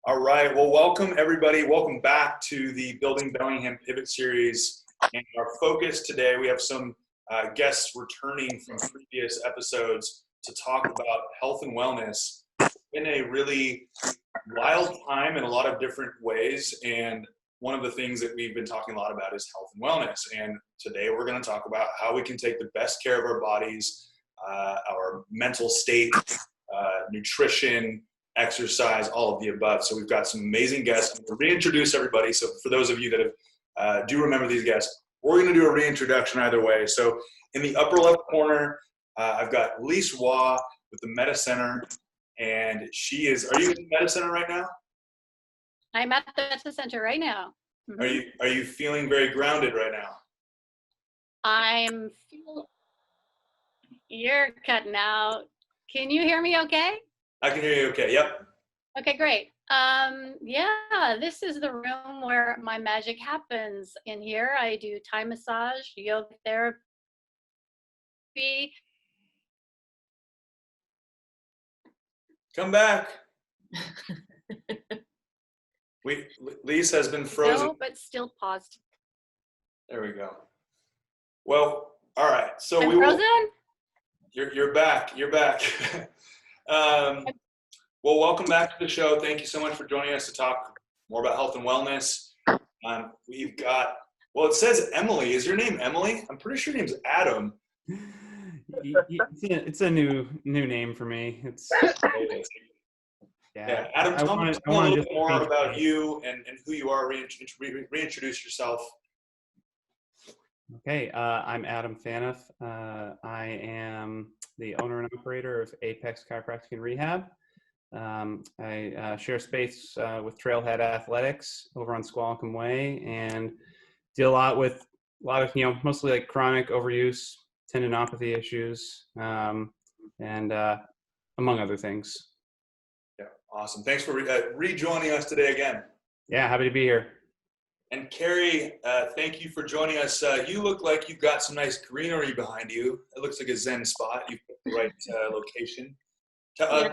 All right. Well, welcome everybody. Welcome back to the Building Bellingham Pivot Series. And our focus today, we have some guests returning from previous episodes to talk about health and wellness in a really wild time in a lot of different ways. And one of the things that we've been talking a lot about is health and wellness. And today we're going to talk about how we can take the best care of our bodies, our mental state, nutrition, exercise, all of the above. So we've got some amazing guests. I'm going to reintroduce everybody. So for those of you that have, do remember these guests, we're going to do a reintroduction either way. So in the upper left corner, I've got Lise Waugh with the Metta Center. And she is, are you in the Metta Center right now? I'm at the Metta Center right now. Mm-hmm. Are you feeling very grounded right now? You're cutting out. Can you hear me okay? I can hear you okay, yep. Okay, great. Yeah, this is the room where my magic happens. In here, I do Thai massage, yoga therapy. Come back. Lise has been frozen. No, but still paused. There we go. Well, all right. So I'm frozen? You're back. You're back. Well, welcome back to the show. Thank you so much for joining us to talk more about health and wellness. We've got, well, it says Emily. Is your name Emily? I'm pretty sure your name's Adam. It's a new name for me. It's yeah. Adam, tell me a little bit more about you and who you are. Reintroduce yourself. Okay, I'm Adan Phaneuf. I am the owner and operator of Apex Chiropractic and Rehab. I share space with Trailhead Athletics over on Squalicum Way and deal a lot with mostly like chronic overuse, tendinopathy issues, and among other things. Yeah, awesome. Thanks for rejoining us today again. Yeah, happy to be here. And Kerry, thank you for joining us. You look like you've got some nice greenery behind you. It looks like a Zen spot. You've picked the right location. Yeah.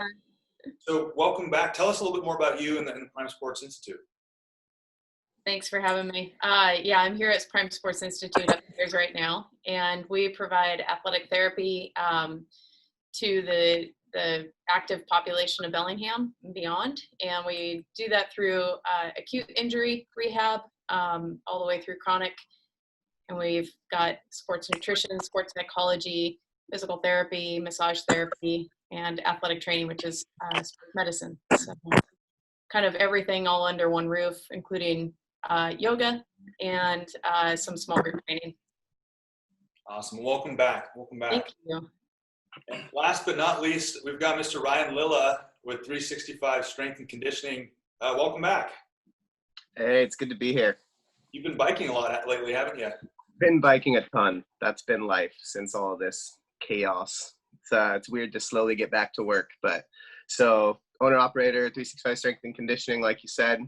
So welcome back. Tell us a little bit more about you and the Prime Sports Institute. Thanks for having me. Yeah, I'm here at Prime Sports Institute upstairs right now, and we provide athletic therapy to the active population of Bellingham and beyond. And we do that through acute injury rehab all the way through chronic. And we've got sports nutrition, sports psychology, physical therapy, massage therapy, and athletic training, which is sports medicine. So kind of everything all under one roof, including yoga and some small group training. Awesome. Welcome back. Welcome back. Thank you. And last but not least, we've got Mr. Ryan Lilla with 365 Strength and Conditioning. Welcome back. Hey, it's good to be here. You've been biking a lot lately, haven't you? Been biking a ton. That's been life since all of this chaos. It's weird to slowly get back to work, but so owner-operator, 365 Strength and Conditioning, like you said,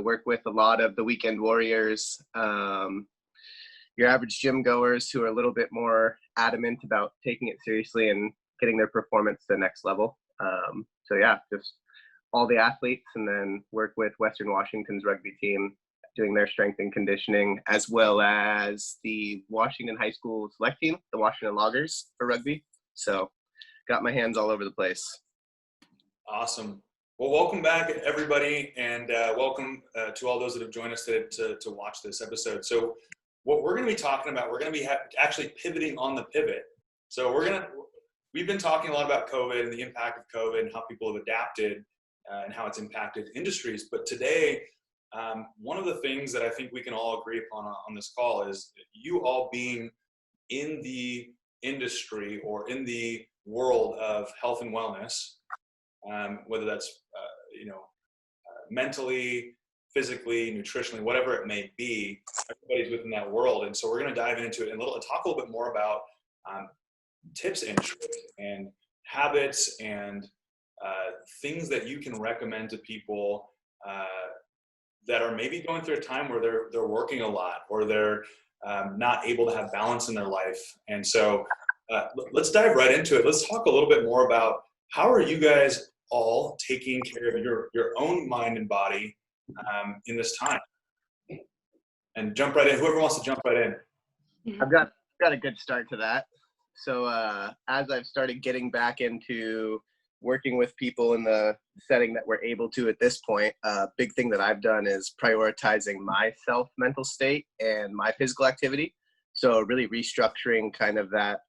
work with a lot of the weekend warriors, your average gym goers who are a little bit more adamant about taking it seriously and getting their performance to the next level. So yeah, just all the athletes, and then work with Western Washington's rugby team doing their strength and conditioning, as well as the Washington High School select team, the Washington Loggers for rugby. So got my hands all over the place. Awesome. Well, welcome back, everybody, and welcome to all those that have joined us today to watch this episode. So what we're going to be talking about, we're going to be actually pivoting on the pivot. So we've been talking a lot about COVID and the impact of COVID and how people have adapted and how it's impacted industries. But today, one of the things that I think we can all agree upon on this call is you all being in the industry or in the world of health and wellness, whether that's mentally, physically, nutritionally, whatever it may be, everybody's within that world. And so we're going to dive into it and talk a little bit more about tips and tricks and habits and things that you can recommend to people that are maybe going through a time where they're working a lot or they're not able to have balance in their life. And so let's dive right into it. Let's talk a little bit more about how are you guys all taking care of your own mind and body in this time? And jump right in. Whoever wants to jump right in. I've got a good start to that. So as I've started getting back into working with people in the setting that we're able to at this point, a big thing that I've done is prioritizing my mental state and my physical activity. So really restructuring kind of that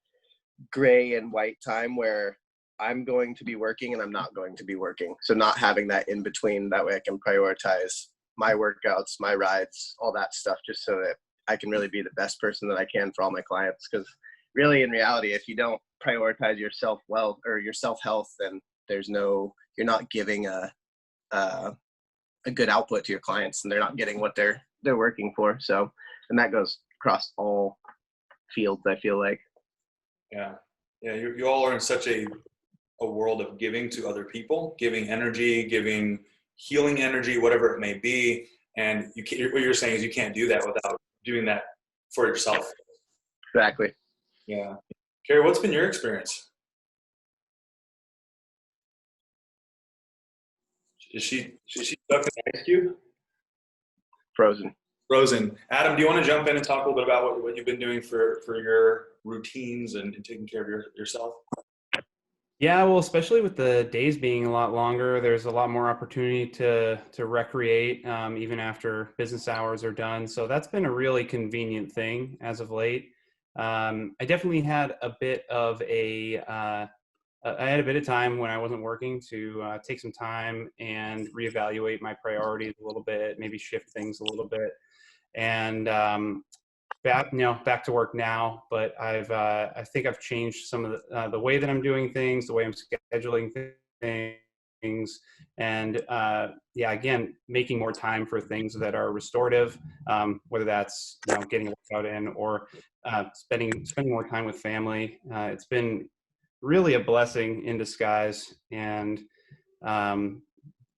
gray and white time where I'm going to be working and I'm not going to be working. So not having that in between, that way I can prioritize my workouts, my rides, all that stuff, just so that I can really be the best person that I can for all my clients. Because really, in reality, if you don't prioritize yourself well or your self-health, then you're not giving a good output to your clients, and they're not getting what they're working for. So, and that goes across all fields, I feel like. Yeah. You all are in such a world of giving to other people, giving energy, giving healing energy, whatever it may be. And what you're saying is you can't do that without doing that for yourself. Exactly. Yeah. Kerry, what's been your experience? Is she stuck in the ice cube? Frozen. Adam, do you want to jump in and talk a little bit about what you've been doing for your routines and taking care of yourself? Yeah, well, especially with the days being a lot longer, there's a lot more opportunity to recreate even after business hours are done. So that's been a really convenient thing as of late. I definitely had a bit of I had a bit of time when I wasn't working to take some time and reevaluate my priorities a little bit, maybe shift things a little bit, and back to work now. But I think I've changed some of the way that I'm doing things, the way I'm scheduling things, and again, making more time for things that are restorative, whether that's getting a workout in or spending more time with family. It's been really a blessing in disguise, and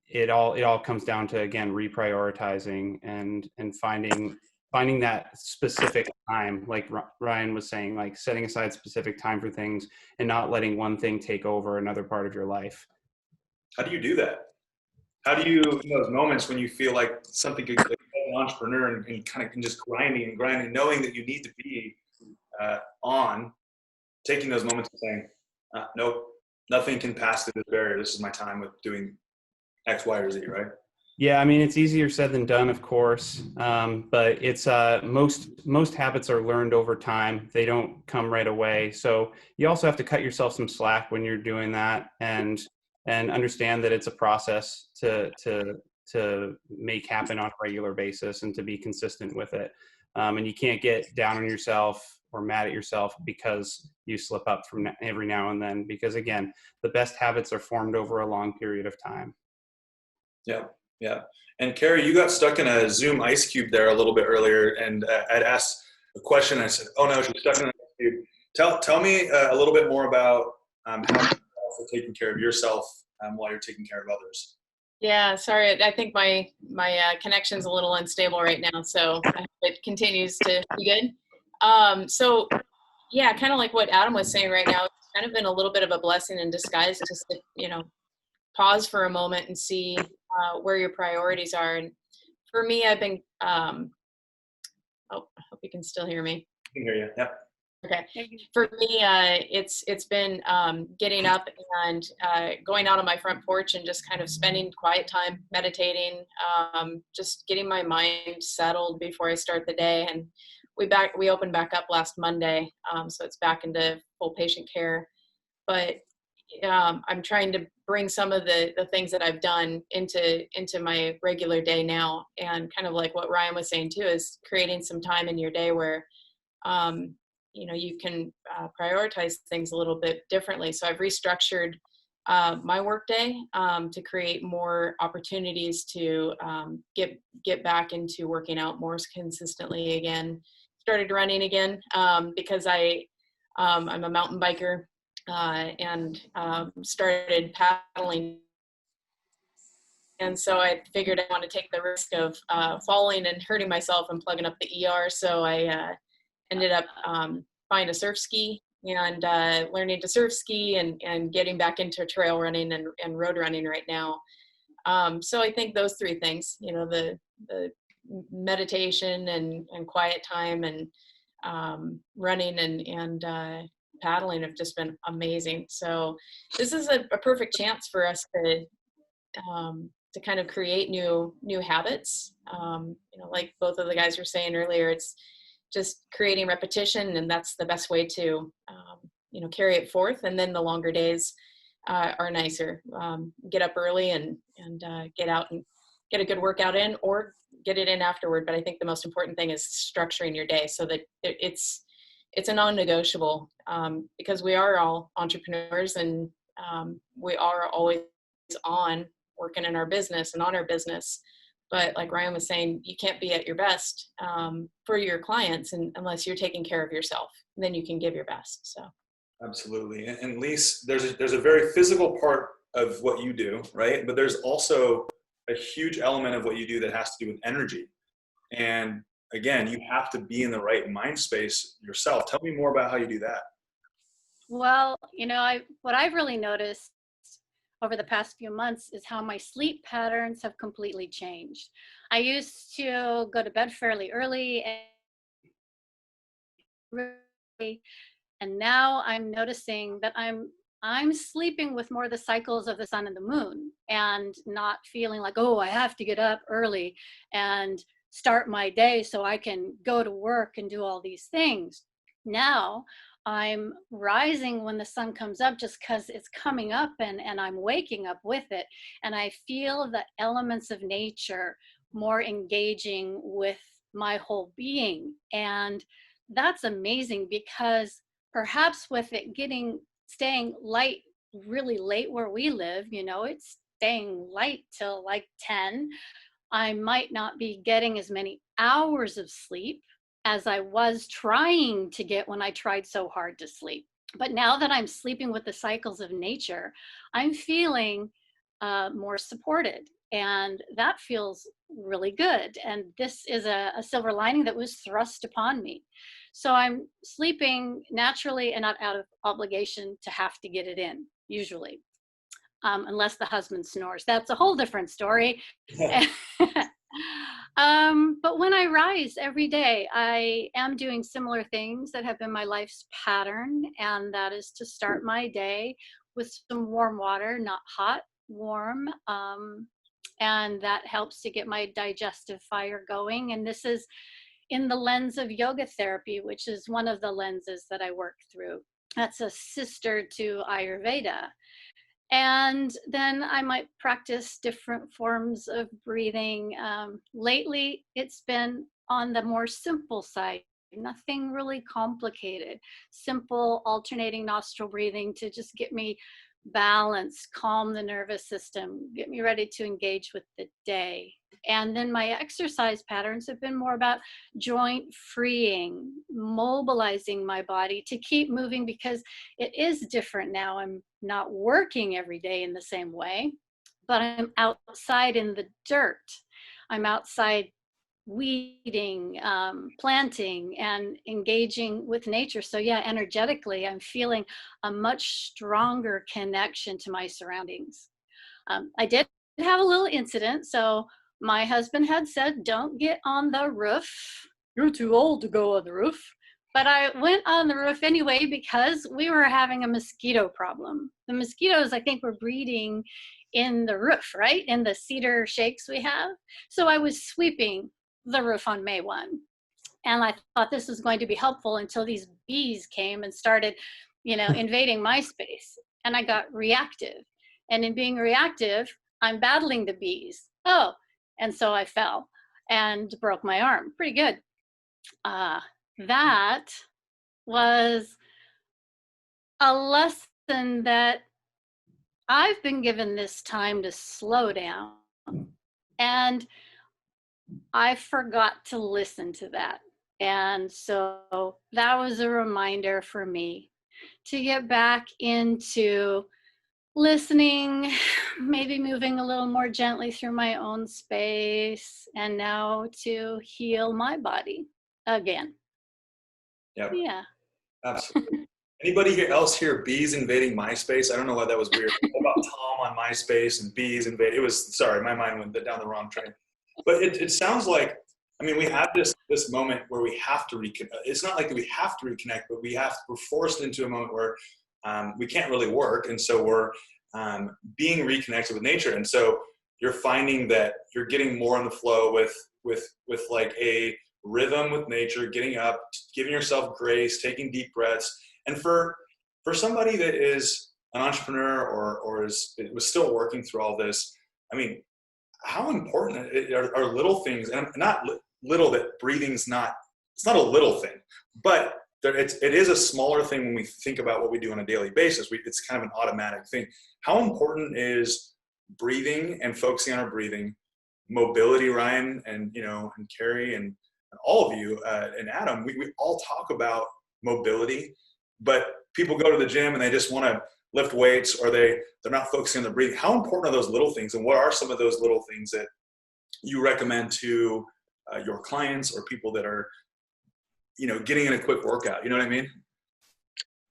it all comes down to, again, reprioritizing and finding that specific time, like Ryan was saying, like setting aside specific time for things and not letting one thing take over another part of your life. How do you do that? How do you, in those moments when you feel like something could, like an entrepreneur and kind of just grinding, knowing that you need to be on, taking those moments and saying, nope, nothing can pass through this barrier. This is my time with doing X, Y, or Z, right? Yeah, I mean, it's easier said than done, of course, but it's most habits are learned over time. They don't come right away. So you also have to cut yourself some slack when you're doing that, and understand that it's a process to make happen on a regular basis and to be consistent with it. And you can't get down on yourself or mad at yourself because you slip up from every now and then, because again, the best habits are formed over a long period of time. Yeah. And Kerry, you got stuck in a Zoom ice cube there a little bit earlier, and I'd asked a question. I said, "Oh no, she's stuck in an ice cube." Tell me a little bit more about how you're also taking care of yourself while you're taking care of others. Yeah, sorry. I think my connection's a little unstable right now, so I hope it continues to be good. So yeah, kind of like what Adam was saying right now, it's kind of been a little bit of a blessing in disguise to pause for a moment and see where your priorities are. And for me, I've been I hope you can still hear me. I can hear you. Yep. Okay. For me, it's been getting up and going out on my front porch and just kind of spending quiet time meditating, just getting my mind settled before I start the day. And we opened back up last Monday, so it's back into full patient care. But I'm trying to bring some of the things that I've done into my regular day now, and kind of like what Ryan was saying too, is creating some time in your day where you can prioritize things a little bit differently. So I've restructured my workday to create more opportunities to get back into working out more consistently again. Started running again because I'm a mountain biker and started paddling. And so I figured I want to take the risk of falling and hurting myself and plugging up the ER. So I ended up buying a surf ski and learning to surf ski and getting back into trail running and road running right now. So I think those three things, you know, the meditation and quiet time and running and paddling have just been amazing. So this is a perfect chance for us to kind of create new habits. You know, like both of the guys were saying earlier, it's just creating repetition, and that's the best way to you know, carry it forth. And then the longer days are nicer. Get up early and get out and get a good workout in, or get it in afterward. But I think the most important thing is structuring your day so that it's a non-negotiable, because we are all entrepreneurs, and we are always on working in our business and on our business. But like Ryan was saying, you can't be at your best for your clients unless you're taking care of yourself. And then you can give your best. So Absolutely. And Lise, there's a very physical part of what you do, right? But there's also a huge element of what you do that has to do with energy. And again, you have to be in the right mind space yourself. Tell me more about how you do that. Well, you know, what I've really noticed over the past few months is how my sleep patterns have completely changed. I used to go to bed fairly early, and now I'm noticing that I'm sleeping with more the cycles of the sun and the moon, and not feeling like, oh, I have to get up early and start my day so I can go to work and do all these things. Now I'm rising when the sun comes up just because it's coming up, and I'm waking up with it. And I feel the elements of nature more engaging with my whole being. And that's amazing, because perhaps with it staying light really late where we live, you know, it's staying light till like 10, I might not be getting as many hours of sleep as I was trying to get when I tried so hard to sleep. But now that I'm sleeping with the cycles of nature, I'm feeling more supported, and that feels really good. And this is a silver lining that was thrust upon me. So I'm sleeping naturally and not out of obligation to have to get it in, usually, unless the husband snores. That's a whole different story. But when I rise every day, I am doing similar things that have been my life's pattern, and that is to start my day with some warm water, not hot, warm, and that helps to get my digestive fire going. And this is in the lens of yoga therapy, which is one of the lenses that I work through. That's a sister to Ayurveda. And then I might practice different forms of breathing. Lately, it's been on the more simple side, nothing really complicated. Simple alternating nostril breathing to just get me balanced, calm the nervous system, get me ready to engage with the day. And then my exercise patterns have been more about joint freeing, mobilizing my body to keep moving, because it is different now. I'm not working every day in the same way, but I'm outside in the dirt. I'm outside weeding, planting, and engaging with nature. So yeah, energetically, I'm feeling a much stronger connection to my surroundings. I did have a little incident. So my husband had said, don't get on the roof. You're too old to go on the roof. But I went on the roof anyway, because we were having a mosquito problem. The mosquitoes, I think, were breeding in the roof, right? In the cedar shakes we have. So I was sweeping the roof on May 1. And I thought this was going to be helpful until these bees came and started, you know, invading my space. And I got reactive. And in being reactive, I'm battling the bees. Oh, and so I fell and broke my arm. Pretty good. That was a lesson that I've been given this time to slow down. And I forgot to listen to that. And so that was a reminder for me to get back into listening, maybe moving a little more gently through my own space, and now to heal my body again. Yep. Yeah. Absolutely. Anybody here else hear bees invading MySpace? I don't know why that was weird. What about Tom on MySpace and bees invade? It was, sorry, my mind went down the wrong train. But it sounds like, I mean, we have this moment where we have to reconnect. It's not like we have to reconnect, but we're forced into a moment where we can't really work. And so we're being reconnected with nature. And so you're finding that you're getting more in the flow with like a rhythm with nature, getting up, giving yourself grace, taking deep breaths. And for somebody that is an entrepreneur or was still working through all this, I mean, how important are little things, and not little that breathing's not, it's not a little thing, but it is a smaller thing when we think about what we do on a daily basis. It's kind of an automatic thing. How important is breathing and focusing on our breathing, mobility, Ryan, and Kerry and all of you and Adam, we all talk about mobility, but people go to the gym and they just want to lift weights, or they're not focusing on their breathing. How important are those little things, and what are some of those little things that you recommend to your clients or people that are getting in a quick workout? You know what I mean?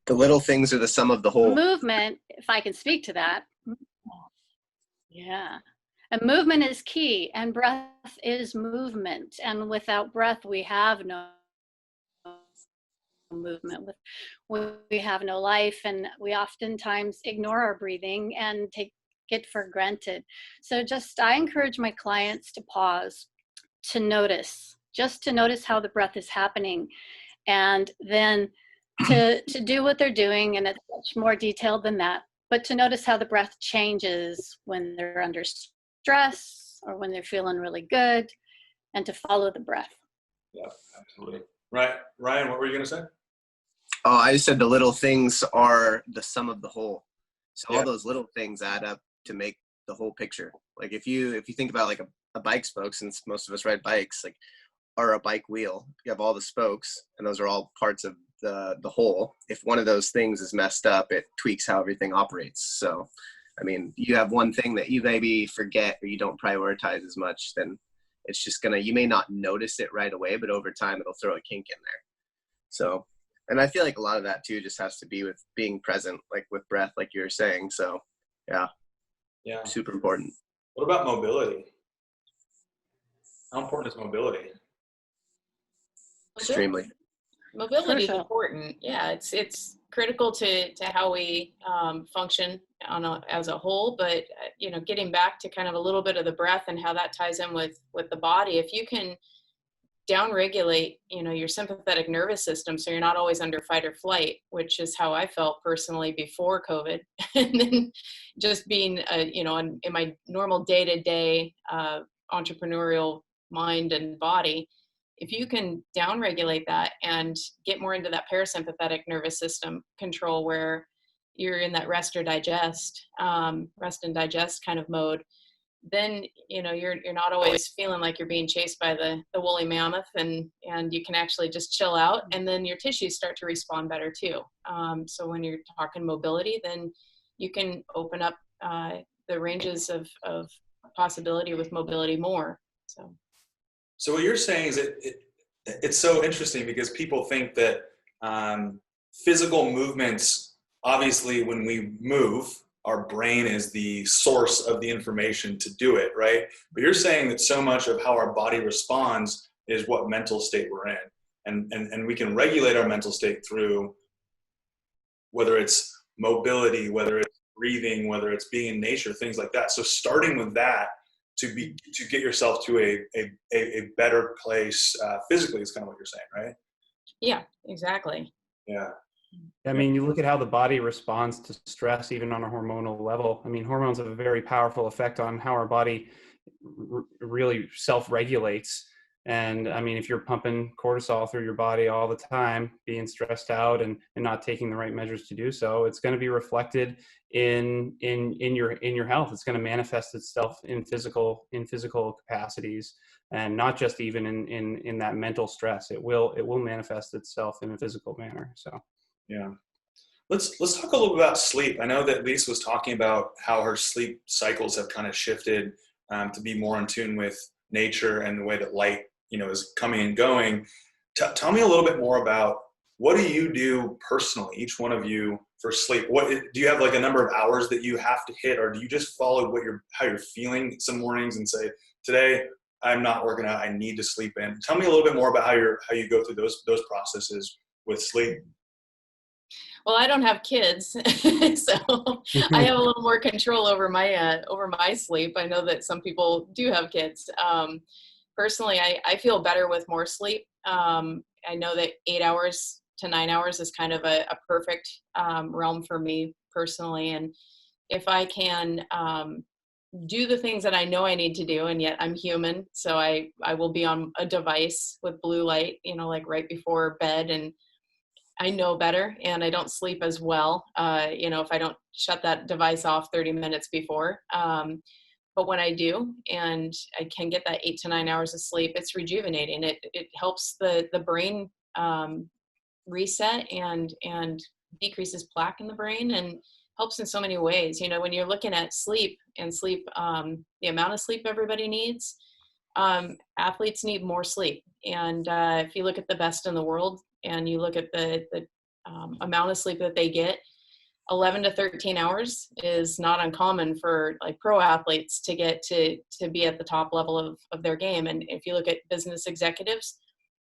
The little things are the sum of the whole. Movement, if I can speak to that. Yeah. And movement is key, and breath is movement. And without breath, we have no movement. We have no life, and we oftentimes ignore our breathing and take it for granted. So I encourage my clients to pause, to notice how the breath is happening, and then to do what they're doing. And it's much more detailed than that, but to notice how the breath changes when they're under stress or when they're feeling really good, and to follow the breath. Yeah, absolutely. Right. Ryan, what were you going to say? Oh, I just said the little things are the sum of the whole. So Yeah. all those little things add up to make the whole picture. Like if you think about like a bike spoke, since most of us ride bikes, like, or a bike wheel, you have all the spokes, and those are all parts of the whole. If one of those things is messed up, it tweaks how everything operates. So, I mean, you have one thing that you maybe forget or you don't prioritize as much, then it's just you may not notice it right away, but over time it'll throw a kink in there. So, and I feel like a lot of that too just has to be with being present, like with breath, like you were saying. So yeah, super important. What about mobility? How important is mobility? Extremely. Mobility is Crucial. important. Yeah, it's critical to how we function as a whole. But getting back to kind of a little bit of the breath and how that ties in with the body. If you can downregulate, your sympathetic nervous system, so you're not always under fight or flight, which is how I felt personally before COVID, and then just being, in my normal day-to-day entrepreneurial mind and body. If you can downregulate that and get more into that parasympathetic nervous system control, where you're in that rest and digest kind of mode, then you're not always feeling like you're being chased by the woolly mammoth, and you can actually just chill out, and then your tissues start to respond better too. So when you're talking mobility, then you can open up the ranges of possibility with mobility more. So what you're saying is it's so interesting, because people think that physical movements, obviously when we move, our brain is the source of the information to do it, right? But you're saying that so much of how our body responds is what mental state we're in. And we can regulate our mental state through whether it's mobility, whether it's breathing, whether it's being in nature, things like that. So starting with that, to get yourself to a better place physically is kind of what you're saying, right? Yeah, exactly. Yeah. I mean, you look at how the body responds to stress, even on a hormonal level. I mean, hormones have a very powerful effect on how our body really self-regulates. And I mean, if you're pumping cortisol through your body all the time, being stressed out and not taking the right measures to do so, it's going to be reflected in your health. It's going to manifest itself in physical capacities, and not just even in that mental stress. It will manifest itself in a physical manner. So yeah, let's talk a little bit about sleep. I know that Lise was talking about how her sleep cycles have kind of shifted to be more in tune with nature and the way that light is coming and going. Tell me a little bit more about what do you do personally, each one of you, for sleep? What do you have, like a number of hours that you have to hit, or do you just follow how you're feeling some mornings and say, today I'm not working out, I need to sleep in? Tell me a little bit more about how you go through those processes with sleep. Well, I don't have kids, so I have a little more control over my sleep. I know that some people do have kids. Personally, I feel better with more sleep. I know that 8 hours to 9 hours is kind of a perfect realm for me personally. And if I can do the things that I know I need to do, and yet I'm human, so I will be on a device with blue light, like right before bed, and I know better and I don't sleep as well, if I don't shut that device off 30 minutes before. But when I do, and I can get that 8 to 9 hours of sleep, it's rejuvenating. It helps the brain reset and decreases plaque in the brain, and helps in so many ways. When you're looking at sleep and sleep, the amount of sleep everybody needs, athletes need more sleep. And if you look at the best in the world and you look at the amount of sleep that they get, 11 to 13 hours is not uncommon for like pro athletes to get to be at the top level of their game. And if you look at business executives,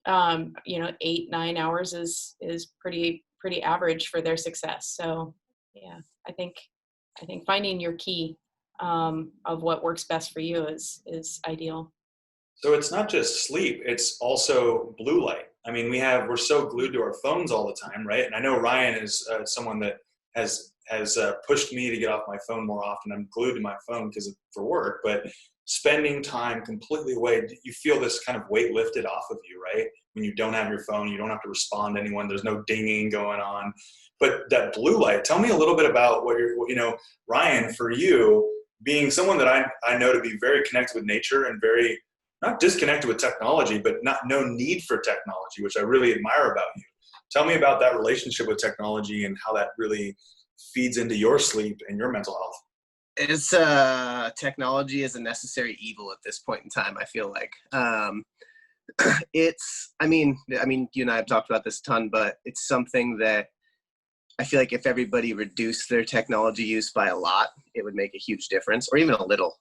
8-9 hours is pretty average for their success. So yeah, I think finding your key of what works best for you is ideal. So it's not just sleep, it's also blue light. I mean, we're so glued to our phones all the time, right? And I know Ryan is someone that has pushed me to get off my phone more often. I'm glued to my phone for work, but spending time completely away, you feel this kind of weight lifted off of you, right? When you don't have your phone, you don't have to respond to anyone. There's no dinging going on. But that blue light, tell me a little bit about Ryan, for you, being someone that I know to be very connected with nature and very not disconnected with technology, but no need for technology, which I really admire about you. Tell me about that relationship with technology and how that really feeds into your sleep and your mental health. It's technology is a necessary evil at this point in time, I feel like. I mean, you and I have talked about this a ton, but it's something that I feel like if everybody reduced their technology use by a lot, it would make a huge difference, or even a little.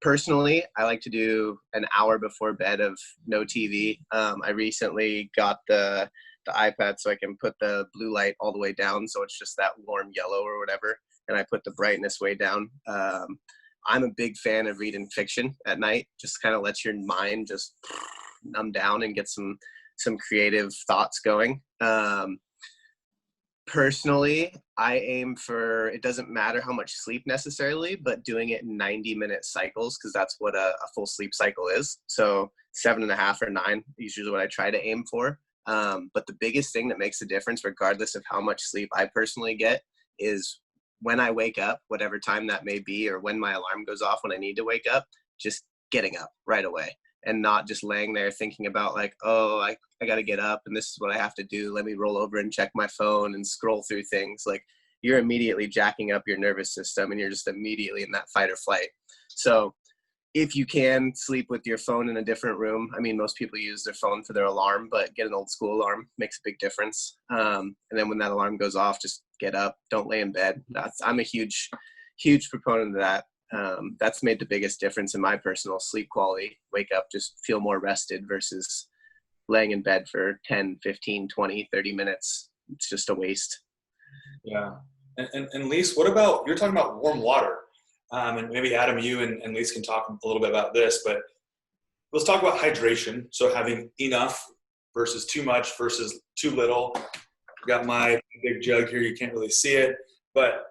Personally, I like to do an hour before bed of no TV. I recently got the iPad so I can put the blue light all the way down, so it's just that warm yellow or whatever, and I put the brightness way down. I'm a big fan of reading fiction at night. Just kind of lets your mind just numb down and get some creative thoughts going. Personally, I aim for, it doesn't matter how much sleep necessarily, but doing it in 90-minute cycles, because that's what a full sleep cycle is. So 7.5 or 9 is usually what I try to aim for. But the biggest thing that makes a difference, regardless of how much sleep I personally get, is when I wake up, whatever time that may be, or when my alarm goes off when I need to wake up, just getting up right away. And not just laying there thinking about like, oh, I got to get up and this is what I have to do. Let me roll over and check my phone and scroll through things. Like, you're immediately jacking up your nervous system and you're just immediately in that fight or flight. So if you can sleep with your phone in a different room, I mean, most people use their phone for their alarm, but get an old school alarm makes a big difference. And then when that alarm goes off, just get up, don't lay in bed. I'm a huge proponent of that. That's made the biggest difference in my personal sleep quality. Wake up, just feel more rested versus laying in bed for 10, 15, 20, 30 minutes. It's just a waste. Yeah. And Lise, what about, you're talking about warm water. And maybe Adam, you and Lise can talk a little bit about this, but let's talk about hydration. So having enough versus too much versus too little. I've got my big jug here. You can't really see it, but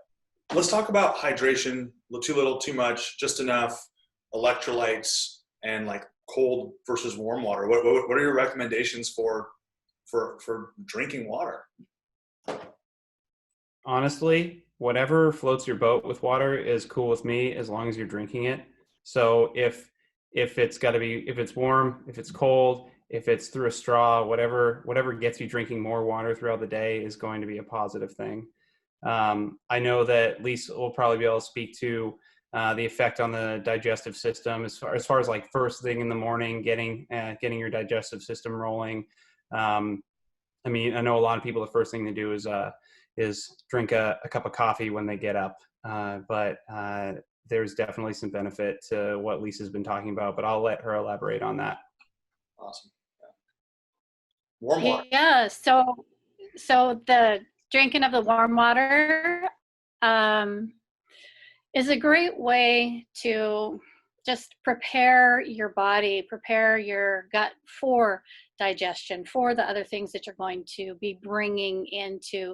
let's talk about hydration. Too little, too much, just enough, electrolytes, and like cold versus warm water. What are your recommendations for drinking water? Honestly, whatever floats your boat with water is cool with me, as long as you're drinking it. So if it's warm, if it's cold, if it's through a straw, whatever gets you drinking more water throughout the day is going to be a positive thing. I know that Lise will probably be able to speak to the effect on the digestive system as far as like first thing in the morning, getting your digestive system rolling. I mean, I know a lot of people, the first thing they do is drink a cup of coffee when they get up. But there's definitely some benefit to what Lisa's been talking about, but I'll let her elaborate on that. Awesome. Yeah. Warm water. Yeah. So the drinking of the warm water is a great way to just prepare your body, prepare your gut for digestion, for the other things that you're going to be bringing into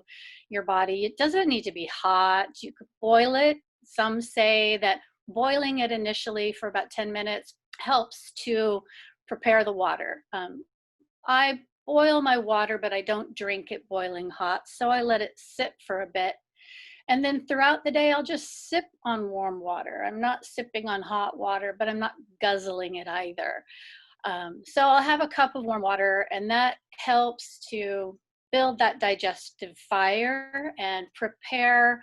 your body. It doesn't need to be hot. You could boil it. Some say that boiling it initially for about 10 minutes helps to prepare the water. I boil my water, but I don't drink it boiling hot. So I let it sit for a bit. And then throughout the day, I'll just sip on warm water. I'm not sipping on hot water, but I'm not guzzling it either. So I'll have a cup of warm water, and that helps to build that digestive fire and prepare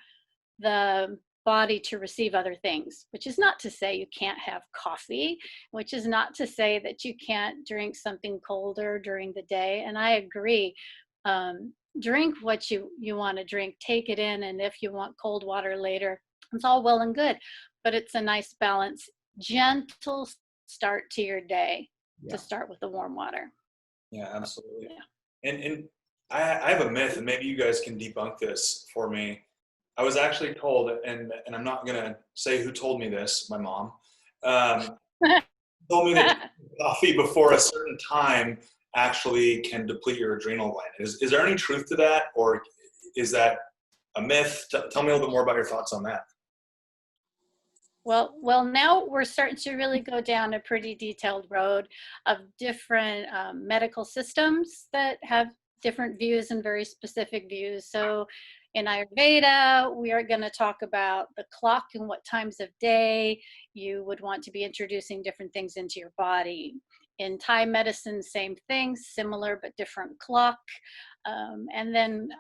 the body to receive other things, which is not to say you can't have coffee, which is not to say that you can't drink something colder during the day. And I agree. Drink what you want to drink, take it in, and if you want cold water later, it's all well and good, but it's a nice balance, gentle start to your day to start with the warm water. Yeah, absolutely. Yeah. And I have a myth, and maybe you guys can debunk this for me. I was actually told, and I'm not gonna say who told me this, my mom, told me that coffee before a certain time actually can deplete your adrenal gland. Is there any truth to that, or is that a myth? Tell me a little bit more about your thoughts on that. Well, now we're starting to really go down a pretty detailed road of different medical systems that have different views and very specific views. So in Ayurveda, we are going to talk about the clock and what times of day you would want to be introducing different things into your body. In Thai medicine, same thing, similar but different clock. And then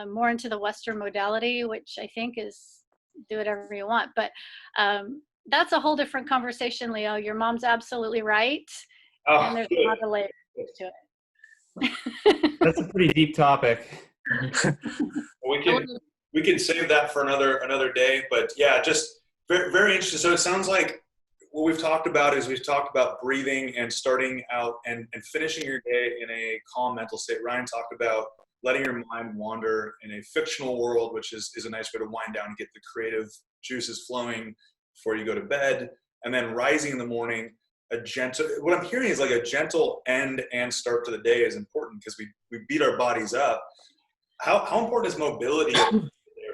more into the Western modality, which I think is do whatever you want. But that's a whole different conversation, Leo. Your mom's absolutely right. Oh, and there's a lot of layers to it. That's a pretty deep topic. We can save that for another day. But yeah, just very, very interesting. So it sounds like what we've talked about is we've talked about breathing and starting out and finishing your day in a calm mental state. Ryan talked about letting your mind wander in a fictional world, which is a nice way to wind down and get the creative juices flowing before you go to bed. And then rising in the morning, what I'm hearing is like a gentle end and start to the day is important because we beat our bodies up. How important is mobility?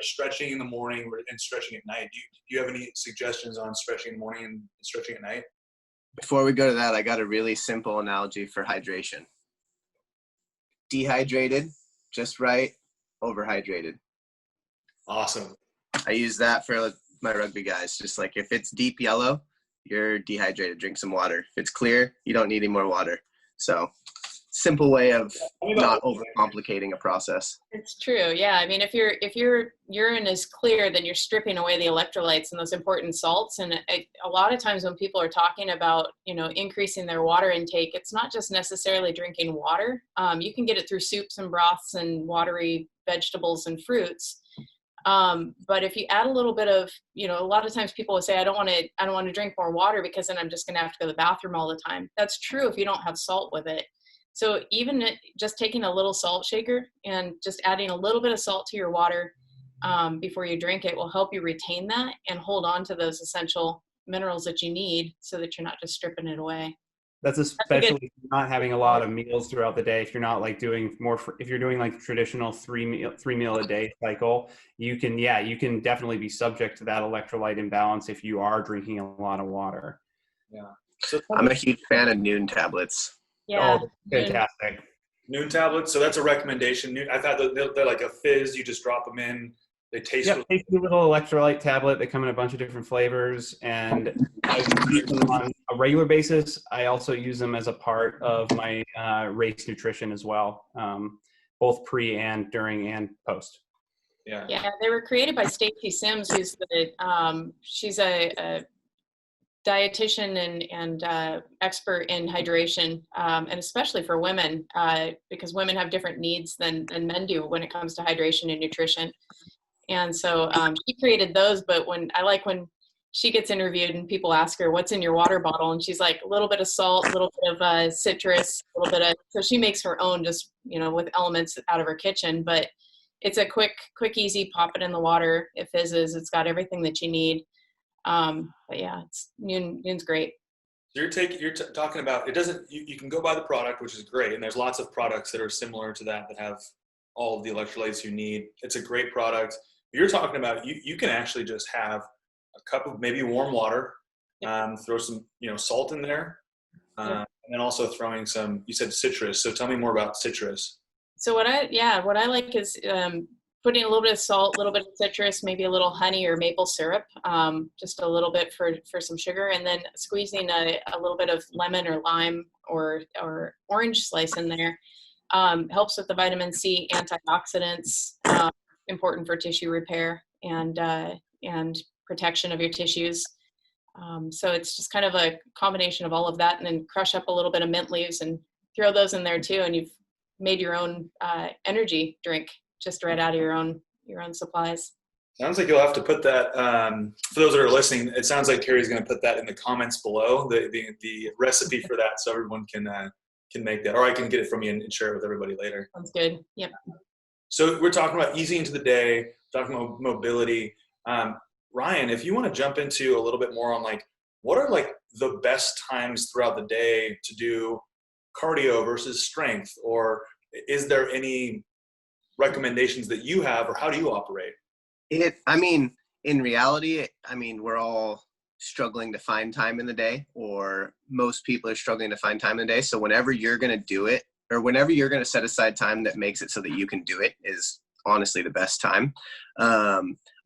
Stretching in the morning and stretching at night. Do you have any suggestions on stretching in the morning and stretching at night? Before we go to that, I got a really simple analogy for hydration. Dehydrated, just right, overhydrated. Awesome. I use that for my rugby guys. Just like if it's deep yellow, you're dehydrated, drink some water. If it's clear, you don't need any more water. So simple way of not overcomplicating a process. It's true. Yeah. I mean, if your urine is clear, then you're stripping away the electrolytes and those important salts. And a lot of times when people are talking about, increasing their water intake, it's not just necessarily drinking water. You can get it through soups and broths and watery vegetables and fruits. But if you add a little bit of, a lot of times people will say, I don't want to drink more water because then I'm just going to have to go to the bathroom all the time. That's true if you don't have salt with it. So even just taking a little salt shaker and just adding a little bit of salt to your water before you drink it will help you retain that and hold on to those essential minerals that you need so that you're not just stripping it away. That's especially if you're not having a lot of meals throughout the day. If you're not like doing if you're doing like traditional three meal a day cycle, you can definitely be subject to that electrolyte imbalance if you are drinking a lot of water. Yeah. So I'm a huge fan of Noon tablets. Yeah. Oh, fantastic. Noon tablets. So that's a recommendation. I thought they're like a fizz. You just drop them in. They taste. Yeah, tasty little electrolyte tablet. They come in a bunch of different flavors, and I use them on a regular basis. I also use them as a part of my race nutrition as well, both pre and during and post. Yeah. Yeah, they were created by Stacy Sims, who's she's a dietitian and expert in hydration, and especially for women, because women have different needs than men do when it comes to hydration and nutrition. And so she created those, but when she gets interviewed and people ask her, what's in your water bottle? And she's like, a little bit of salt, a little bit of citrus, a little bit of, so she makes her own just, with elements out of her kitchen, but it's a quick, easy, pop it in the water. It fizzes. It's got everything that you need. But yeah, Noon's great. So you're talking about, it doesn't, you can go buy the product, which is great. And there's lots of products that are similar to that have all of the electrolytes you need. It's a great product. You're talking about, you can actually just have a cup of maybe warm water, throw some, salt in there, and then also throwing some, you said citrus. So tell me more about citrus. So what I like is putting a little bit of salt, a little bit of citrus, maybe a little honey or maple syrup, just a little bit for some sugar, and then squeezing a little bit of lemon or lime or orange slice in there. Helps with the vitamin C, antioxidants, important for tissue repair and protection of your tissues. So it's just kind of a combination of all of that, and then crush up a little bit of mint leaves and throw those in there too, and you've made your own energy drink just right out of your own supplies. Sounds like you'll have to put that, for those that are listening, it sounds like Kerry's going to put that in the comments below, the recipe for that, so everyone can make that, or I can get it from you and share it with everybody later. Sounds good. Yep. So we're talking about easing into the day, talking about mobility. Ryan, if you want to jump into a little bit more on what are the best times throughout the day to do cardio versus strength, or is there any recommendations that you have, or how do you operate? In reality, we're all struggling to find time in the day, or most people are struggling to find time in the day. So whenever you're going to do it, or whenever you're going to set aside time that makes it so that you can do it, is honestly the best time.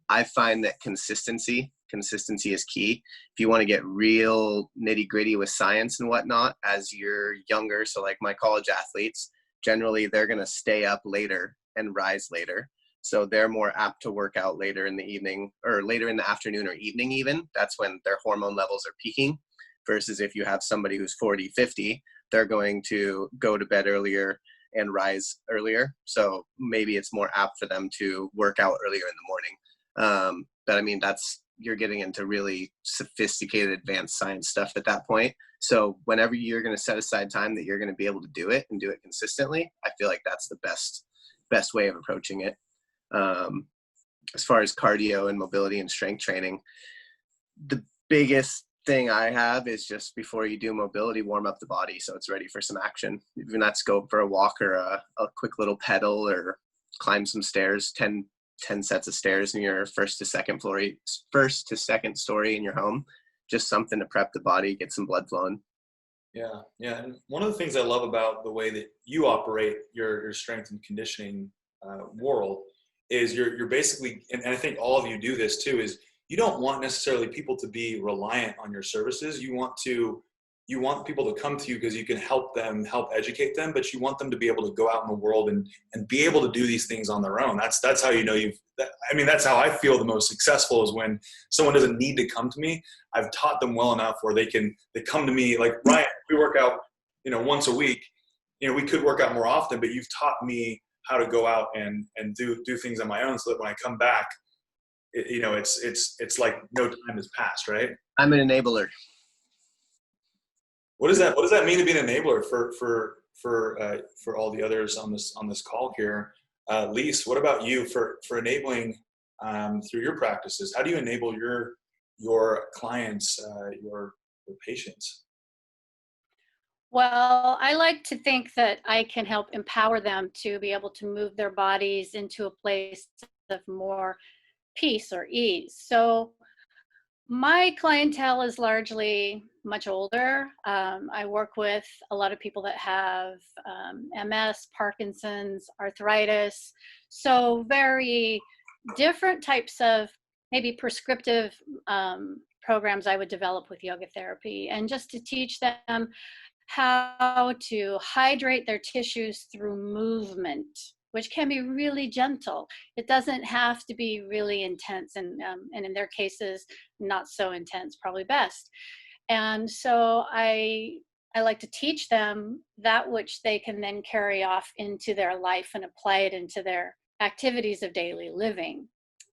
I find that consistency is key. If you want to get real nitty gritty with science and whatnot, as you're younger, so like my college athletes, generally they're going to stay up later and rise later. So they're more apt to work out later in the evening, or later in the afternoon or evening even. That's when their hormone levels are peaking. Versus if you have somebody who's 40, 50, they're going to go to bed earlier and rise earlier. So maybe it's more apt for them to work out earlier in the morning. But you're getting into really sophisticated advanced science stuff at that point. So whenever you're going to set aside time that you're going to be able to do it and do it consistently, I feel like that's the best way of approaching it. As far as cardio and mobility and strength training, the biggest thing I have is just before you do mobility, warm up the body so it's ready for some action. Even that's go for a walk or a quick little pedal, or climb some stairs, 10 sets of stairs in your first to second story in your home. Just something to prep the body, get some blood flowing. Yeah. And one of the things I love about the way that you operate your strength and conditioning world is you're basically, and I think all of you do this too, is you don't want necessarily people to be reliant on your services. You want people to come to you because you can help educate them, but you want them to be able to go out in the world and be able to do these things on their own. That's how that's how I feel the most successful, is when someone doesn't need to come to me. I've taught them well enough where they come to me, like, Ryan, we work out, once a week. We could work out more often, but you've taught me how to go out and do things on my own, so that when I come back, it's like no time has passed, right? I'm an enabler. What does that mean to be an enabler for all the others on this call here? Lise, what about you for enabling through your practices? How do you enable your clients, your patients? Well, I like to think that I can help empower them to be able to move their bodies into a place of more peace or ease. So my clientele is largely much older. I work with a lot of people that have MS, Parkinson's, arthritis. So very different types of maybe prescriptive programs I would develop with yoga therapy, and just to teach them how to hydrate their tissues through movement, which can be really gentle. It doesn't have to be really intense, and in their cases, not so intense, probably best. And so I like to teach them that which they can then carry off into their life and apply it into their activities of daily living.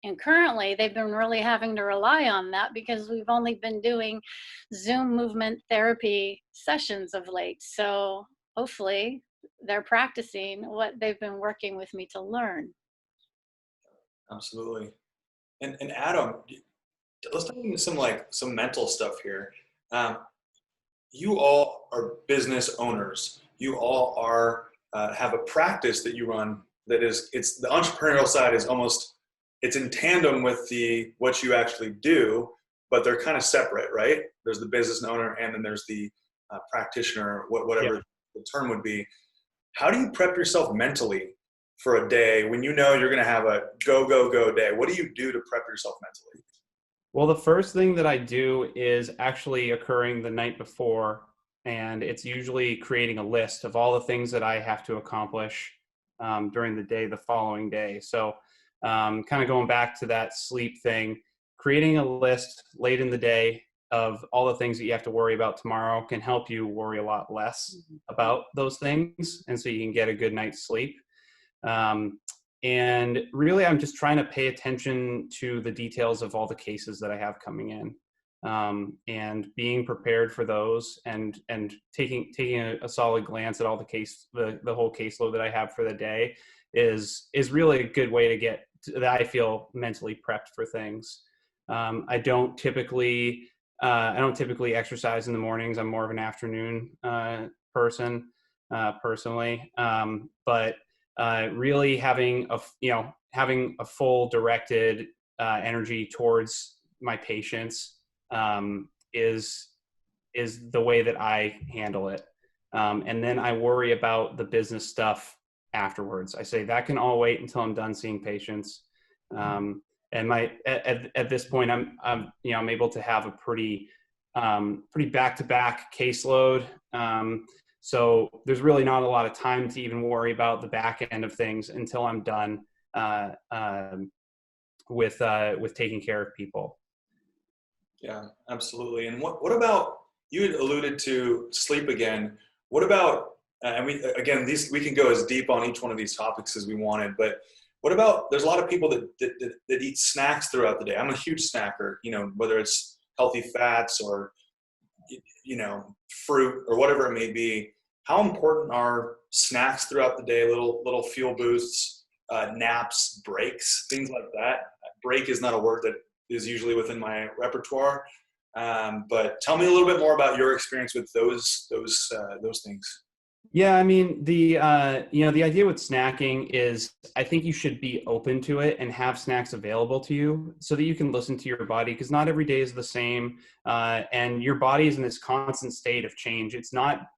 And currently, they've been really having to rely on that because we've only been doing Zoom movement therapy sessions of late. So hopefully, they're practicing what they've been working with me to learn. Absolutely. And Adam, let's talk into some mental stuff here. You all are business owners. You all are have a practice that you run that it's the entrepreneurial side is almost, it's in tandem with what you actually do, but they're kind of separate, right? There's the business owner and then there's the practitioner, whatever the term would be. How do you prep yourself mentally for a day when you know you're going to have a go day? What do you do to prep yourself mentally? Well, the first thing that I do is actually occurring the night before, and it's usually creating a list of all the things that I have to accomplish during the day, the following day. So kind of going back to that sleep thing, creating a list late in the day of all the things that you have to worry about tomorrow can help you worry a lot less about those things, and so you can get a good night's sleep. And really, I'm just trying to pay attention to the details of all the cases that I have coming in, and being prepared for those, and taking a solid glance at all the whole caseload that I have for the day is really a good way to get that I feel mentally prepped for things. I don't typically exercise in the mornings. I'm more of an afternoon person personally, but really having a full directed energy towards my patients is the way that I handle it. And then I worry about the business stuff afterwards. I say that can all wait until I'm done seeing patients. And at this point, I'm able to have a pretty back-to-back caseload. So there's really not a lot of time to even worry about the back end of things until I'm done with taking care of people. Yeah, absolutely. And what about, you had alluded to sleep again. What about, and we can go as deep on each one of these topics as we wanted, but what about, there's a lot of people that eat snacks throughout the day. I'm a huge snacker, whether it's healthy fats or fruit or whatever it may be. How important are snacks throughout the day, little fuel boosts, naps, breaks, things like that? Break is not a word that is usually within my repertoire, but tell me a little bit more about your experience with those things. Yeah, I mean, the idea with snacking is I think you should be open to it and have snacks available to you so that you can listen to your body, because not every day is the same, and your body is in this constant state of change. It's not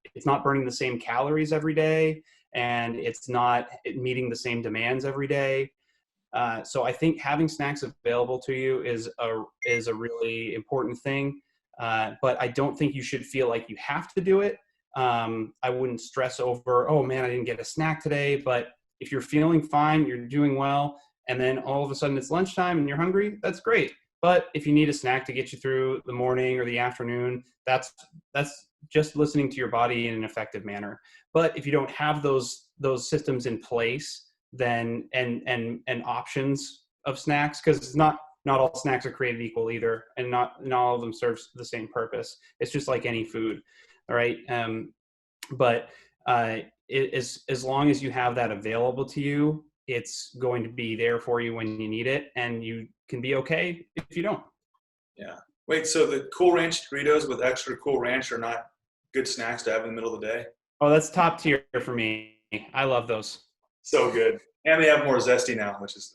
burning the same calories every day, and it's not meeting the same demands every day. So I think having snacks available to you is a really important thing, but I don't think you should feel like you have to do it. I wouldn't stress over, oh man, I didn't get a snack today. But if you're feeling fine, you're doing well, and then all of a sudden it's lunchtime and you're hungry, that's great. But if you need a snack to get you through the morning or the afternoon, that's just listening to your body in an effective manner. But if you don't have those systems in place, then and options of snacks, because not all snacks are created equal either, and not all of them serve the same purpose. It's just like any food. All right. But as long as you have that available to you, it's going to be there for you when you need it, and you can be okay if you don't. Yeah. Wait, so the Cool Ranch Doritos with extra Cool Ranch are not good snacks to have in the middle of the day? Oh, that's top tier for me. I love those. So good. And they have more zesty now, which is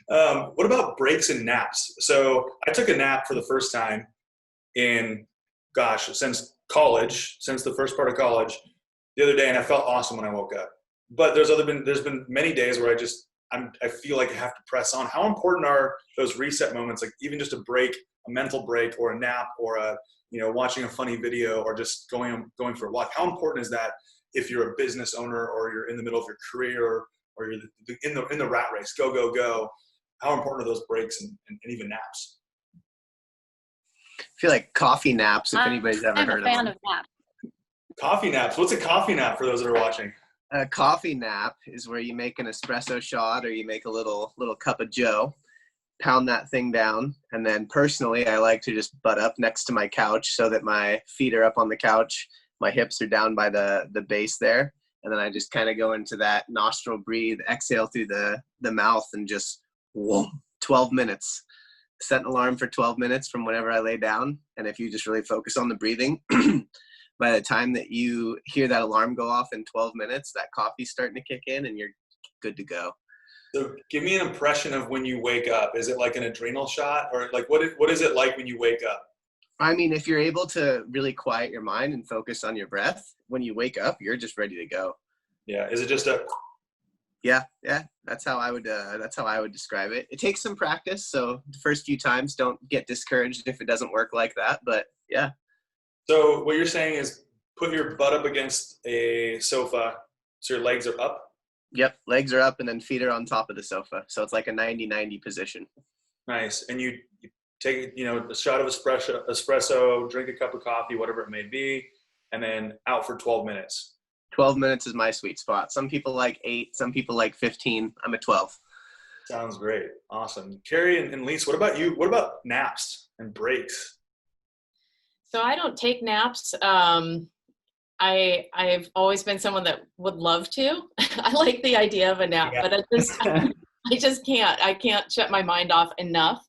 what about breaks and naps? So I took a nap for the first time since the first part of college the other day, and I felt awesome when I woke up. But there's been many days where I feel like I have to press on. How important are those reset moments, like even just a break, a mental break, or a nap, or watching a funny video, or just going for a walk? How important is that if you're a business owner, or you're in the middle of your career, or you're in the rat race, go? How important are those breaks and even naps? feel like coffee naps, if anybody's ever I'm heard a fan of them. of naps. Coffee naps. What's a coffee nap for those that are watching? A coffee nap is where you make an espresso shot or you make a little cup of joe, pound that thing down, and then personally I like to just butt up next to my couch so that my feet are up on the couch, my hips are down by the base there, and then I just kind of go into that nostril breathe, exhale through the mouth, and just 12 minutes. Set an alarm for 12 minutes from whenever I lay down, and if you just really focus on the breathing, by the time that you hear that alarm go off in 12 minutes, that coffee's starting to kick in and you're good to go. So give me an impression of when you wake up. Is it like an adrenal shot, or like what is it like when you wake up? I mean, if you're able to really quiet your mind and focus on your breath, when you wake up, you're just ready to go. Yeah. Is it just a? Yeah. That's how I would describe it. It takes some practice, so the first few times, don't get discouraged if it doesn't work like that. But yeah. So what you're saying is put your butt up against a sofa, so your legs are up. Yep, legs are up and then feet are on top of the sofa. So it's like a 90-90 position. Nice. And you take, a shot of espresso, drink a cup of coffee, whatever it may be, and then out for 12 minutes. 12 minutes is my sweet spot. Some people like 8, some people like 15. I'm at 12. Sounds great. Awesome. Kerry and Lise, what about you? What about naps and breaks? So I don't take naps. I've always been someone that would love to. I like the idea of a nap, but I just can't. I can't shut my mind off enough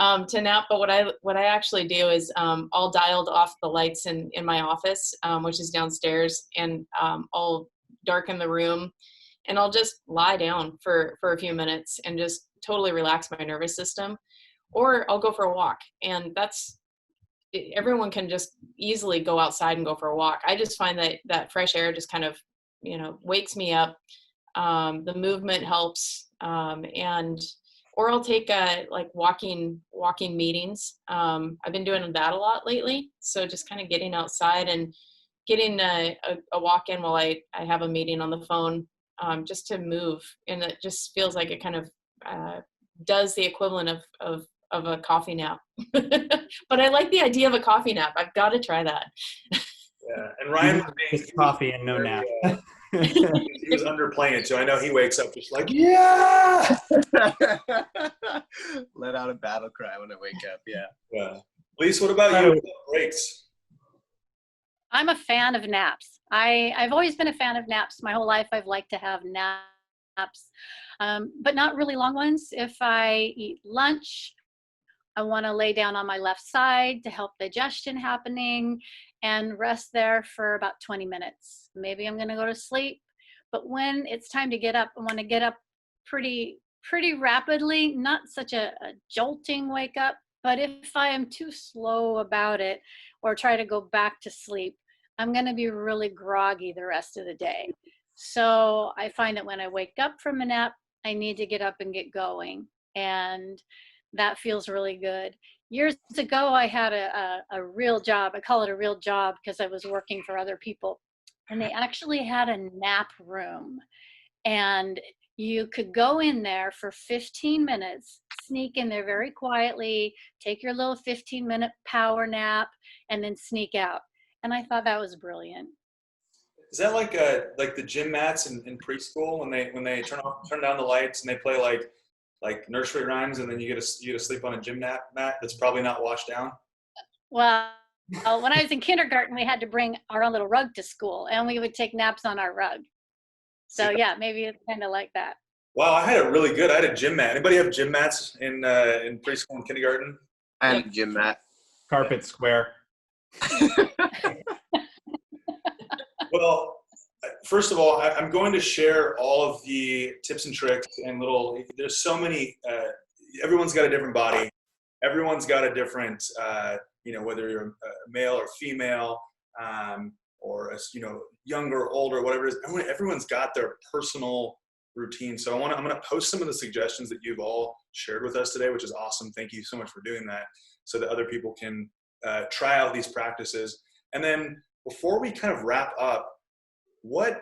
to nap. But what I actually do is I'll dialed off the lights in my office, which is downstairs, and I'll darken the room, and I'll just lie down for a few minutes and just totally relax my nervous system, or I'll go for a walk, and everyone can just easily go outside and go for a walk. I just find that fresh air just kind of, wakes me up. The movement helps. Or I'll take like walking meetings. I've been doing that a lot lately. So just kind of getting outside and getting a walk in while I have a meeting on the phone, just to move. And it just feels like it kind of does the equivalent of a coffee nap. But I like the idea of a coffee nap. I've got to try that. Yeah, and Ryan was Just coffee and no nap. he was underplaying it too. I know he wakes up just like, yeah. Let out a battle cry when I wake up. Yeah. Lise, what about you? Breaks. I'm a fan of naps. I've always been a fan of naps. My whole life I've liked to have naps, but not really long ones. If I eat lunch, I want to lay down on my left side to help digestion happening and rest there for about 20 minutes. Maybe I'm going to go to sleep, but when it's time to get up, I want to get up pretty rapidly, not such a jolting wake up, but if I am too slow about it or try to go back to sleep, I'm going to be really groggy the rest of the day. So I find that when I wake up from a nap, I need to get up and get going. And that feels really good. Years ago, I had a real job. I call it a real job because I was working for other people. And they actually had a nap room. And you could go in there for 15 minutes, sneak in there very quietly, take your little 15-minute power nap, and then sneak out. And I thought that was brilliant. Is that like the gym mats in preschool when they turn down the lights and they play like nursery rhymes, and then you get to sleep on a gym mat that's probably not washed down? Well, when I was in kindergarten, we had to bring our own little rug to school, and we would take naps on our rug. So yeah, maybe it's kind of like that. Wow, I had a gym mat. Anybody have gym mats in preschool and kindergarten? I have a gym mat. Carpet square. Well, first of all, I'm going to share all of the tips and tricks and there's so many, everyone's got a different body. Everyone's got a different, whether you're a male or female, or younger or older, whatever it is, everyone's got their personal routine. So I'm going to post some of the suggestions that you've all shared with us today, which is awesome. Thank you so much for doing that, so that other people can try out these practices. And then before we kind of wrap up, what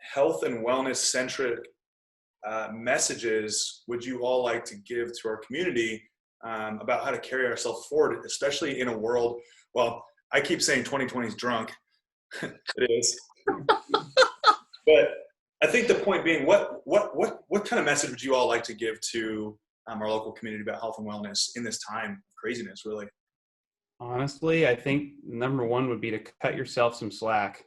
health and wellness centric messages would you all like to give to our community about how to carry ourselves forward, especially in a world, well, I keep saying 2020 is drunk. It is. But I think the point being, what kind of message would you all like to give to our local community about health and wellness in this time of craziness, really? Honestly, I think number one would be to cut yourself some slack.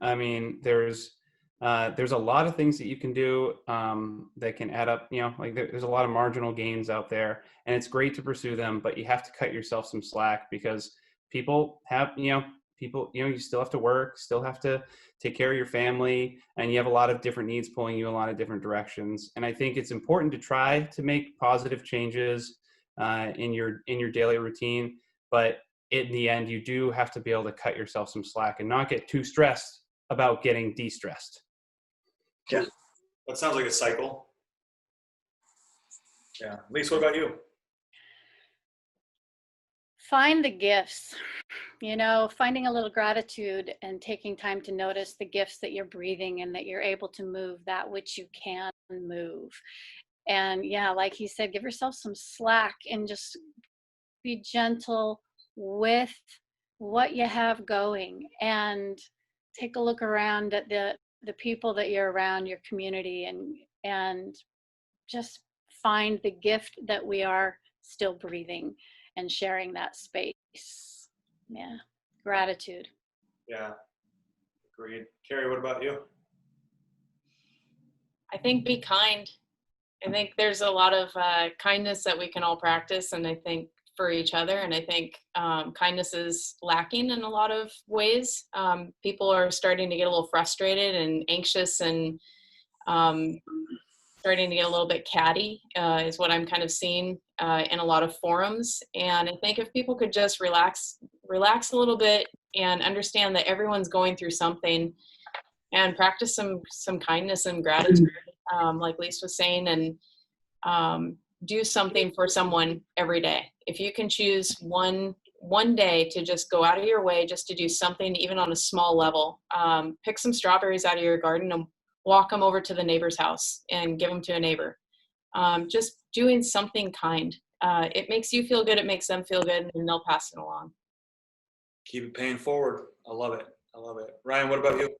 I mean, there's a lot of things that you can do that can add up, like there's a lot of marginal gains out there, and it's great to pursue them, but you have to cut yourself some slack because people have, you still have to work, still have to take care of your family, and you have a lot of different needs pulling you in a lot of different directions. And I think it's important to try to make positive changes in your daily routine, but in the end, you do have to be able to cut yourself some slack and not get too stressed about getting de-stressed. Yeah. That sounds like a cycle. Yeah. Lise, what about you? Find the gifts, finding a little gratitude and taking time to notice the gifts that you're breathing and that you're able to move that which you can move. And yeah, like he said, give yourself some slack and just be gentle with what you have going, and take a look around at the people that you're around, your community, and just find the gift that we are still breathing and sharing that space. Yeah. Gratitude. Yeah. Agreed. Kerry, what about you? I think be kind. I think there's a lot of kindness that we can all practice, and I think for each other. And I think kindness is lacking in a lot of ways. People are starting to get a little frustrated and anxious, and starting to get a little bit catty is what I'm kind of seeing in a lot of forums. And I think if people could just relax a little bit and understand that everyone's going through something, and practice some kindness and gratitude, like Lise was saying, and do something for someone every day. If you can choose one day to just go out of your way just to do something, even on a small level, pick some strawberries out of your garden and walk them over to the neighbor's house and give them to a neighbor. Just doing something kind. It makes you feel good, it makes them feel good, and they'll pass it along. Keep it paying forward. I love it. Ryan, what about you?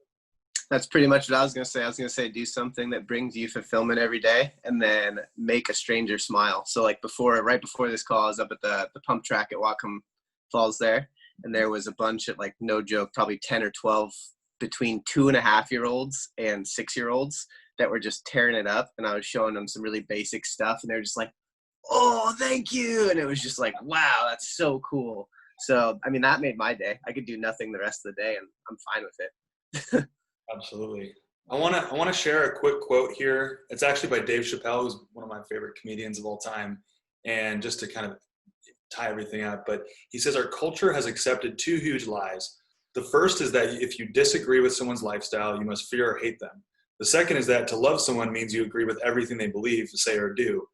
That's pretty much what I was going to say. I was going to say, do something that brings you fulfillment every day, and then make a stranger smile. So like right before this call, I was up at the pump track at Whatcom Falls there, and there was a bunch of, like, no joke, probably 10 or 12 between 2.5-year-olds and 6-year-olds that were just tearing it up. And I was showing them some really basic stuff, and they were just like, "Oh, thank you." And it was just like, wow, that's so cool. So, I mean, that made my day. I could do nothing the rest of the day, and I'm fine with it. Absolutely. I want to share a quick quote here. It's actually by Dave Chappelle, who's one of my favorite comedians of all time. And just to kind of tie everything up, but he says, our culture has accepted two huge lies. The first is that if you disagree with someone's lifestyle, you must fear or hate them. The second is that to love someone means you agree with everything they believe, say, or do.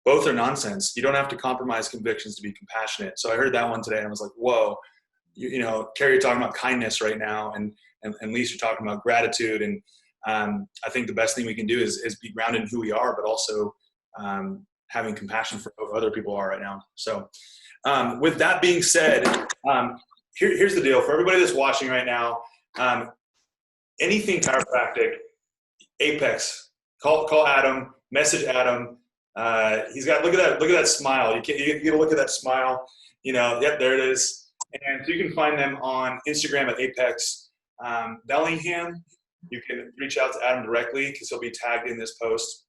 Both are nonsense. You don't have to compromise convictions to be compassionate. So I heard that one today and I was like, whoa, Kerry, you're talking about kindness right now. And Lise, you're talking about gratitude. And I think the best thing we can do is be grounded in who we are, but also having compassion for who other people are right now. So with that being said, here's the deal. For everybody that's watching right now, anything chiropractic, Apex, call Adam, message Adam. He's got, look at that smile. You get a look at that smile. Yep, there it is. And so you can find them on Instagram at Apex Bellingham. You can reach out to Adam directly because he'll be tagged in this post.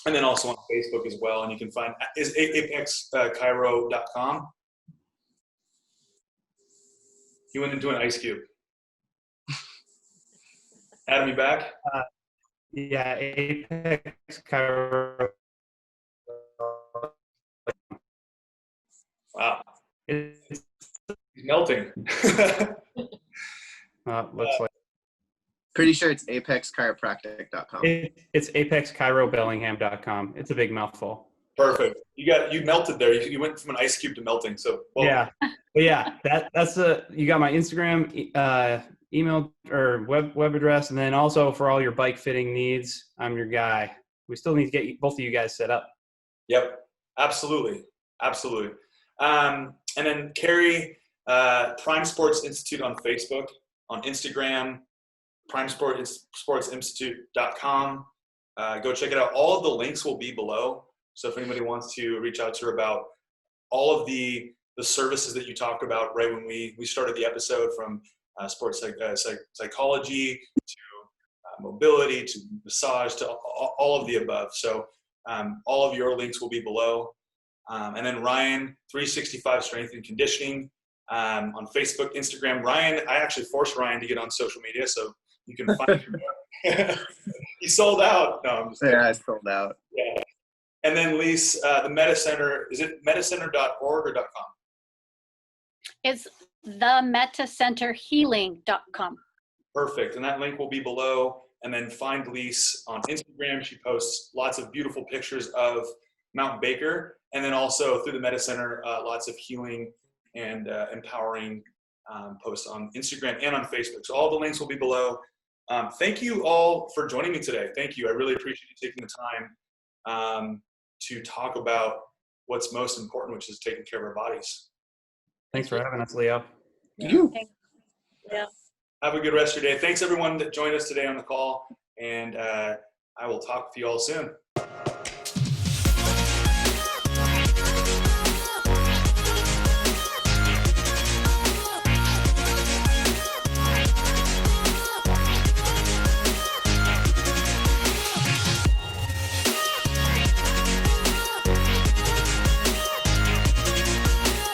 And then also on Facebook as well. And you can find is apexchiro.com. He went into an ice cube. Adam, you back? Yeah, Apex Chiro. Wow. It's He's melting. looks like Pretty sure it's apexchiropractic.com. it's apexchirobellingham.com. It's a big mouthful. Perfect. You melted there. You went from an ice cube to melting. So yeah, but yeah, that's you got my Instagram, email or web address, and then also for all your bike fitting needs, I'm your guy. We still need to get both of you guys set up. Yep, absolutely. Absolutely. And then Kerry, Prime Sports Institute on Facebook, on Instagram, primesportsinstitute.com. Go check it out. All of the links will be below. So if anybody wants to reach out to her about all of the services that you talked about right when we started the episode, from sports psychology to mobility to massage to all of the above. So all of your links will be below. And then Ryan, 365 Strength and Conditioning on Facebook, Instagram. Ryan, I actually forced Ryan to get on social media, so you can find him. He sold out. No, I'm just kidding. Yeah, I sold out. Yeah. And then Lise, the Metta Center, is it mettacenter.org or .com? It's themettacenterhealing.com. Perfect. And that link will be below. And then find Lise on Instagram. She posts lots of beautiful pictures of Mount Baker. And then also through the Metta Center, lots of healing and empowering posts on Instagram and on Facebook. So all the links will be below. Thank you all for joining me today. Thank you. I really appreciate you taking the time to talk about what's most important, which is taking care of our bodies. Thanks for having us, Leo. You. Yeah. Have a good rest of your day. Thanks everyone that joined us today on the call, and I will talk with you all soon.